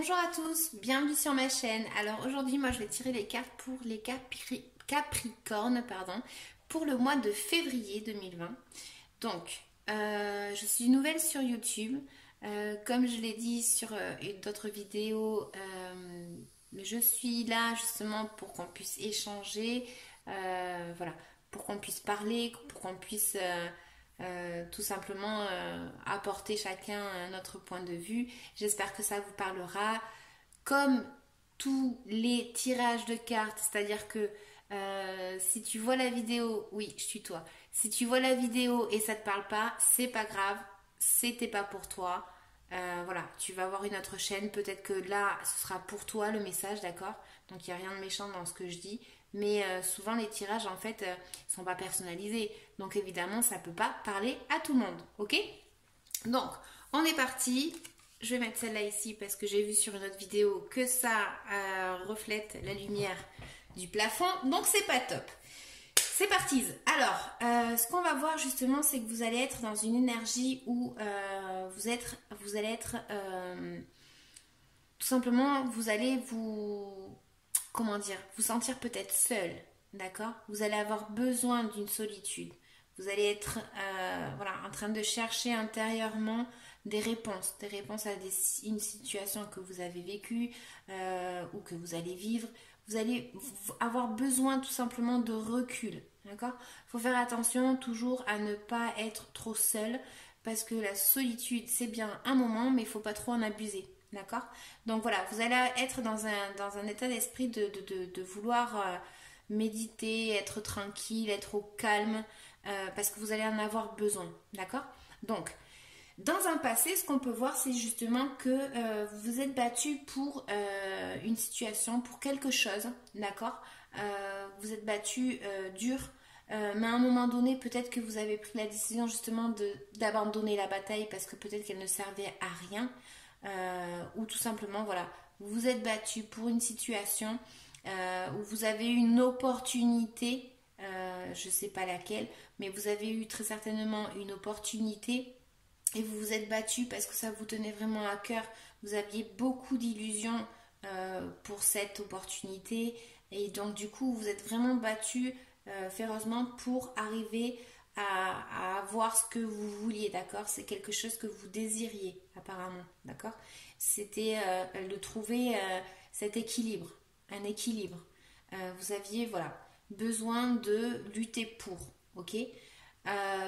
Bonjour à tous, bienvenue sur ma chaîne. Alors aujourd'hui moi je vais tirer les cartes pour les Capricornes pour le mois de février 2020. Donc je suis nouvelle sur YouTube. Comme je l'ai dit sur d'autres vidéos, je suis là justement pour qu'on puisse échanger, voilà, pour qu'on puisse parler, pour qu'on puisse tout simplement apporter chacun notre point de vue. J'espère que ça vous parlera. Comme tous les tirages de cartes, c'est-à-dire que si tu vois la vidéo, oui, je tutoie. Si tu vois la vidéo et ça te parle pas, c'est pas grave, c'était pas pour toi. Voilà, tu vas avoir une autre chaîne. Peut-être que là, ce sera pour toi le message, d'accord? Donc il n'y a rien de méchant dans ce que je dis. Mais souvent les tirages en fait sont pas personnalisés. Donc évidemment ça peut pas parler à tout le monde. Ok? Donc on est parti. Je vais mettre celle-là ici parce que j'ai vu sur une autre vidéo que ça reflète la lumière du plafond. Donc c'est pas top. C'est parti. Alors, ce qu'on va voir justement, c'est que vous allez être dans une énergie où vous allez être tout simplement, vous allez comment dire, vous sentir peut-être seul, d'accord? Vous allez avoir besoin d'une solitude. Vous allez être voilà, en train de chercher intérieurement des réponses à une situation que vous avez vécue ou que vous allez vivre. Vous allez avoir besoin tout simplement de recul, d'accord? Il faut faire attention toujours à ne pas être trop seul parce que la solitude, c'est bien un moment, mais il ne faut pas trop en abuser. D'accord? Donc voilà, vous allez être dans un état d'esprit de vouloir méditer, être tranquille, être au calme, parce que vous allez en avoir besoin. D'accord? Donc, dans un passé, ce qu'on peut voir, c'est justement que vous vous êtes battu pour une situation, pour quelque chose. D'accord? Vous êtes battu dur. Mais à un moment donné, peut-être que vous avez pris la décision justement d'abandonner la bataille parce que peut-être qu'elle ne servait à rien. Ou tout simplement, voilà, vous vous êtes battu pour une situation où vous avez eu une opportunité, je ne sais pas laquelle, mais vous avez eu très certainement une opportunité et vous vous êtes battu parce que ça vous tenait vraiment à cœur. Vous aviez beaucoup d'illusions pour cette opportunité et donc du coup, vous êtes vraiment battu férocement pour arriver à avoir ce que vous vouliez, d'accord? C'est quelque chose que vous désiriez, apparemment, d'accord? C'était de trouver cet équilibre, un équilibre. Vous aviez, voilà, besoin de lutter pour, ok?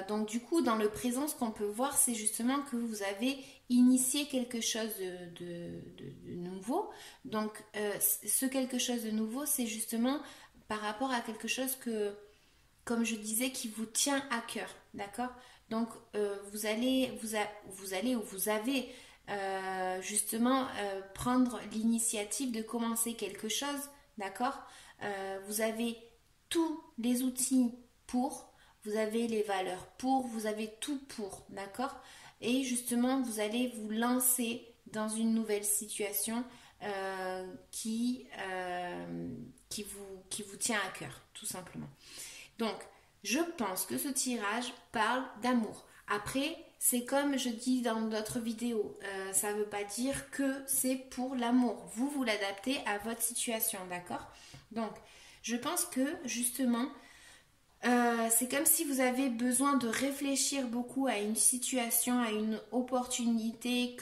Donc du coup, dans le présent, ce qu'on peut voir, c'est justement que vous avez initié quelque chose de nouveau. Donc ce quelque chose de nouveau, c'est justement par rapport à quelque chose que comme je disais, qui vous tient à cœur, d'accord? Donc, vous allez ou vous avez justement prendre l'initiative de commencer quelque chose, d'accord? Vous avez tous les outils pour, vous avez les valeurs pour, vous avez tout pour, d'accord? Et justement, vous allez vous lancer dans une nouvelle situation qui vous tient à cœur, tout simplement. Donc, je pense que ce tirage parle d'amour. Après, c'est comme je dis dans d'autres vidéos, ça ne veut pas dire que c'est pour l'amour. Vous l'adaptez à votre situation, d'accord? Donc, je pense que justement, c'est comme si vous avez besoin de réfléchir beaucoup à une situation, à une opportunité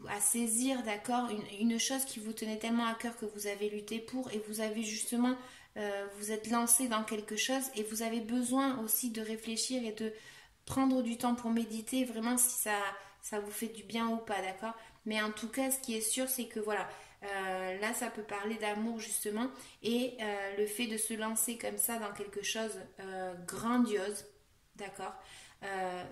à saisir, d'accord? Une chose qui vous tenait tellement à cœur que vous avez lutté pour et vous avez justement vous êtes lancé dans quelque chose et vous avez besoin aussi de réfléchir et de prendre du temps pour méditer vraiment si ça vous fait du bien ou pas, d'accord? Mais en tout cas, ce qui est sûr, c'est que voilà, là, ça peut parler d'amour justement et le fait de se lancer comme ça dans quelque chose grandiose, d'accord?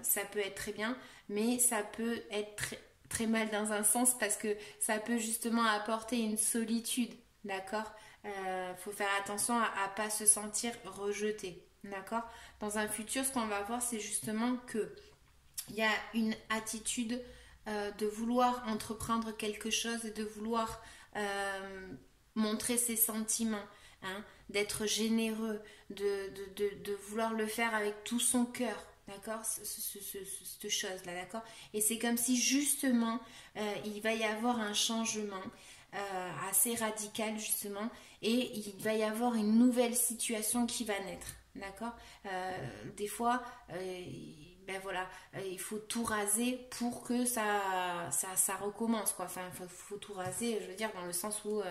Ça peut être très bien, mais ça peut être très, très mal dans un sens parce que ça peut justement apporter une solitude, d'accord? Faut faire attention à ne pas se sentir rejeté, d'accord? Dans un futur, ce qu'on va voir, c'est justement que il y a une attitude de vouloir entreprendre quelque chose et de vouloir montrer ses sentiments, hein, d'être généreux, de vouloir le faire avec tout son cœur, d'accord, cette chose-là, d'accord. Et c'est comme si justement il va y avoir un changement assez radicale justement, et il va y avoir une nouvelle situation qui va naître, d'accord. Des fois, ben voilà, il faut tout raser pour que ça recommence, quoi. Enfin, faut tout raser, je veux dire, dans le sens où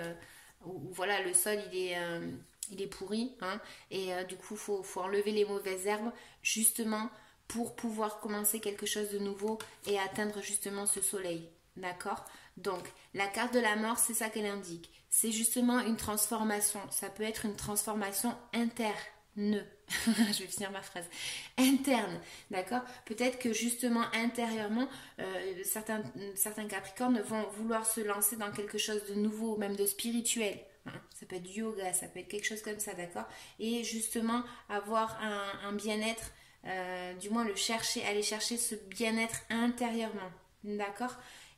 voilà, le sol il est pourri, hein, et du coup, faut enlever les mauvaises herbes, justement, pour pouvoir commencer quelque chose de nouveau et atteindre justement ce soleil. D'accord. Donc, la carte de la mort, c'est ça qu'elle indique. C'est justement une transformation. Ça peut être une transformation interne. Je vais finir ma phrase. Interne. D'accord. Peut-être que justement, intérieurement, certains Capricornes vont vouloir se lancer dans quelque chose de nouveau, même de spirituel. Ça peut être du yoga, ça peut être quelque chose comme ça, d'accord. Et justement, avoir un bien-être, du moins aller chercher ce bien-être intérieurement. D'accord.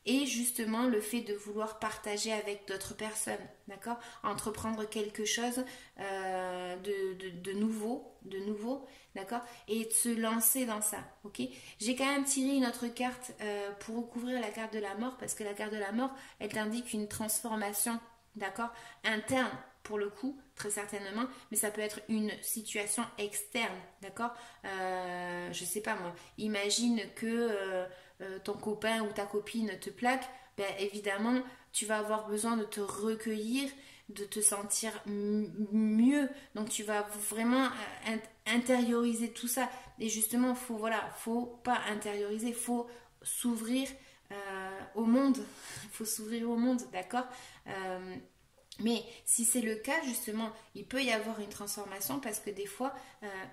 Et justement le fait de vouloir partager avec d'autres personnes, d'accord, entreprendre quelque chose de nouveau, d'accord, et de se lancer dans ça, ok. J'ai quand même tiré une autre carte pour recouvrir la carte de la mort, parce que la carte de la mort, elle t'indique une transformation, d'accord, interne pour le coup, très certainement, mais ça peut être une situation externe, d'accord. Je sais pas moi, imagine que ton copain ou ta copine te plaque, ben évidemment, tu vas avoir besoin de te recueillir, de te sentir mieux. Donc tu vas vraiment intérioriser tout ça. Et justement, faut pas intérioriser, faut s'ouvrir au monde. Il faut s'ouvrir au monde, d'accord. Mais si c'est le cas, justement, il peut y avoir une transformation, parce que des fois,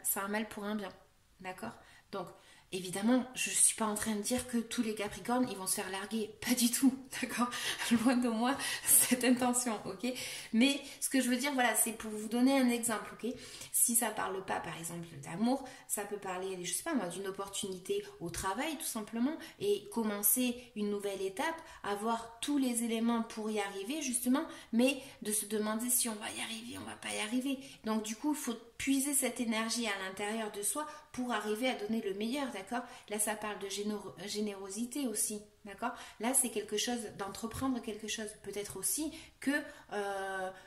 c'est un mal pour un bien. D'accord. Donc, évidemment, je ne suis pas en train de dire que tous les Capricornes, ils vont se faire larguer. Pas du tout. D'accord. Loin de moi cette intention, ok. Mais ce que je veux dire, voilà, c'est pour vous donner un exemple, ok. Si ça parle pas, par exemple, d'amour, ça peut parler, je sais pas moi, d'une opportunité au travail, tout simplement, et commencer une nouvelle étape, avoir tous les éléments pour y arriver, justement, mais de se demander si on va y arriver, on va pas y arriver. Donc, du coup, il faut puiser cette énergie à l'intérieur de soi pour arriver à donner le meilleur, d'accord. Là, ça parle de générosité aussi, d'accord. Là, c'est quelque chose, d'entreprendre quelque chose. Peut-être aussi que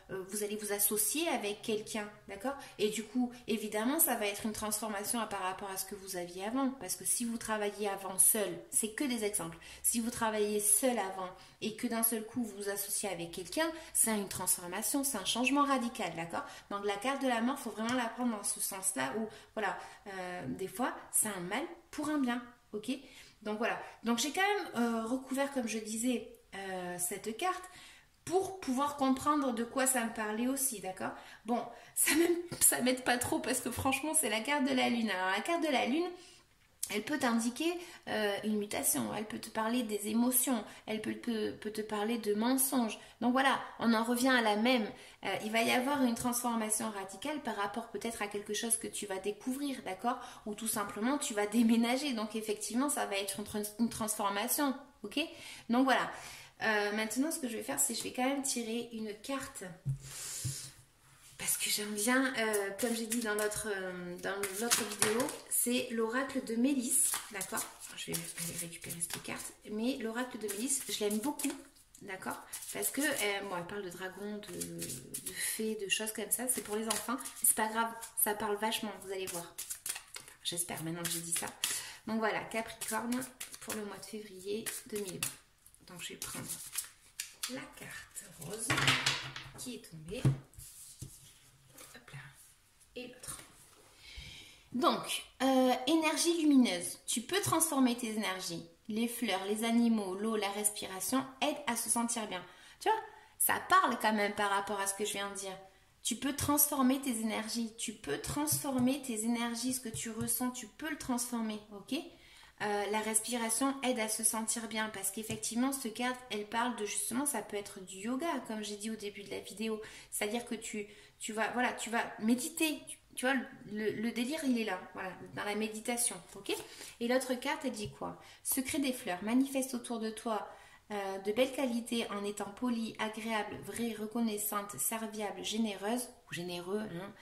vous allez vous associer avec quelqu'un, d'accord. Et du coup, évidemment, ça va être une transformation par rapport à ce que vous aviez avant. Parce que si vous travailliez avant seul, c'est que des exemples. Si vous travailliez seul avant et que d'un seul coup, vous vous associez avec quelqu'un, c'est une transformation, c'est un changement radical, d'accord. Donc, la carte de la mort, il faut vraiment la prendre dans ce sens-là où, voilà, des fois, c'est un mal pour un bien, ok. Donc, voilà. Donc, j'ai quand même recouvert, comme je disais, cette carte pour pouvoir comprendre de quoi ça me parlait aussi, d'accord. Bon, ça m'aide pas trop, parce que franchement, c'est la carte de la lune. Alors, la carte de la lune, elle peut t'indiquer une mutation, elle peut te parler des émotions, elle peut te parler de mensonges. Donc voilà, on en revient à la même. Il va y avoir une transformation radicale par rapport peut-être à quelque chose que tu vas découvrir, d'accord. Ou tout simplement, tu vas déménager. Donc effectivement, ça va être une transformation, ok. Donc voilà. Maintenant, ce que je vais faire, c'est que je vais quand même tirer une carte. Parce que j'aime bien, comme j'ai dit dans l'autre vidéo, c'est l'oracle de Mélisse, d'accord. Je vais aller récupérer cette carte, mais l'oracle de Mélisse, je l'aime beaucoup, d'accord. Parce que, bon, elle parle de dragons, de fées, de choses comme ça, c'est pour les enfants. C'est pas grave, ça parle vachement, vous allez voir. J'espère maintenant que j'ai dit ça. Donc voilà, Capricorne pour le mois de février 2020. Donc je vais prendre la carte rose qui est tombée. Et l'autre. Donc, énergie lumineuse. Tu peux transformer tes énergies. Les fleurs, les animaux, l'eau, la respiration aident à se sentir bien. Tu vois, ça parle quand même par rapport à ce que je viens de dire. Tu peux transformer tes énergies. Tu peux transformer tes énergies, ce que tu ressens, tu peux le transformer, ok. La respiration aide à se sentir bien, parce qu'effectivement, cette carte, elle parle de, justement, ça peut être du yoga, comme j'ai dit au début de la vidéo. C'est-à-dire que tu vas méditer. Tu vois, le délire, il est là, voilà, dans la méditation, ok. Et l'autre carte, elle dit quoi? Secret des fleurs, manifeste autour de toi de belles qualités en étant polie, agréable, vraie, reconnaissante, serviable, généreuse ou généreux, hein.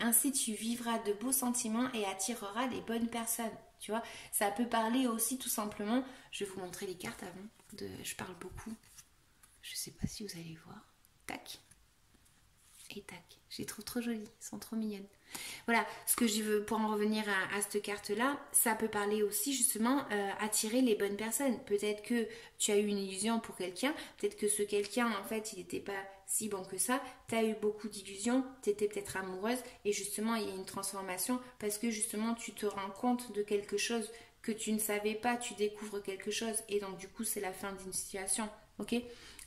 Ainsi tu vivras de beaux sentiments et attireras les bonnes personnes. Tu vois, ça peut parler aussi tout simplement. Je vais vous montrer les cartes avant. Je parle beaucoup. Je sais pas si vous allez voir. Tac. Et tac. Je les trouve trop jolies. Elles sont trop mignonnes. Voilà, ce que je veux, pour en revenir à cette carte-là, ça peut parler aussi justement attirer les bonnes personnes. Peut-être que tu as eu une illusion pour quelqu'un, peut-être que ce quelqu'un, en fait, il n'était pas si bon que ça, tu as eu beaucoup d'illusions, tu étais peut-être amoureuse, et justement, il y a une transformation parce que justement, tu te rends compte de quelque chose que tu ne savais pas, tu découvres quelque chose, et donc du coup, c'est la fin d'une situation, ok?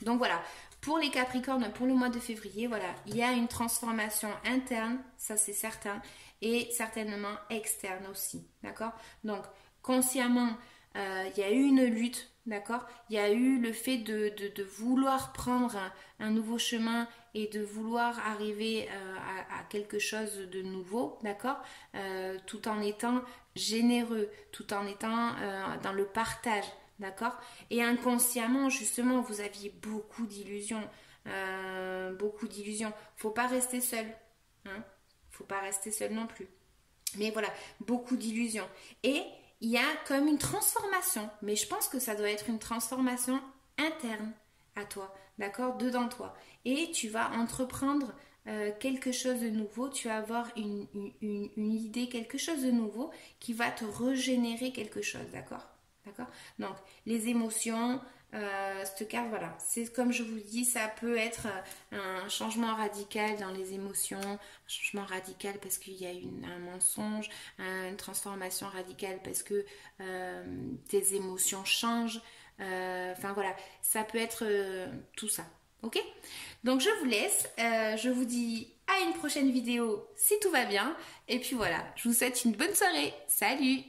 Donc voilà, pour les Capricornes, pour le mois de février, voilà, il y a une transformation interne, ça c'est certain, et certainement externe aussi, d'accord? Donc, consciemment, il y a eu une lutte, d'accord? Il y a eu le fait de vouloir prendre un nouveau chemin et de vouloir arriver à quelque chose de nouveau, d'accord? Tout en étant généreux, tout en étant dans le partage. D'accord? Et inconsciemment, justement, vous aviez beaucoup d'illusions. Beaucoup d'illusions. Faut pas rester seul. Hein? Faut pas rester seul non plus. Mais voilà, beaucoup d'illusions. Et il y a comme une transformation. Mais je pense que ça doit être une transformation interne à toi. D'accord? Dedans toi. Et tu vas entreprendre quelque chose de nouveau, tu vas avoir une idée, quelque chose de nouveau qui va te régénérer quelque chose, d'accord? D'accord? Donc, les émotions, cette carte, voilà, c'est comme je vous dis, ça peut être un changement radical dans les émotions, un changement radical parce qu'il y a un mensonge, une transformation radicale parce que tes émotions changent. Enfin voilà, ça peut être tout ça. Ok? Donc je vous laisse, je vous dis à une prochaine vidéo si tout va bien. Et puis voilà, je vous souhaite une bonne soirée. Salut!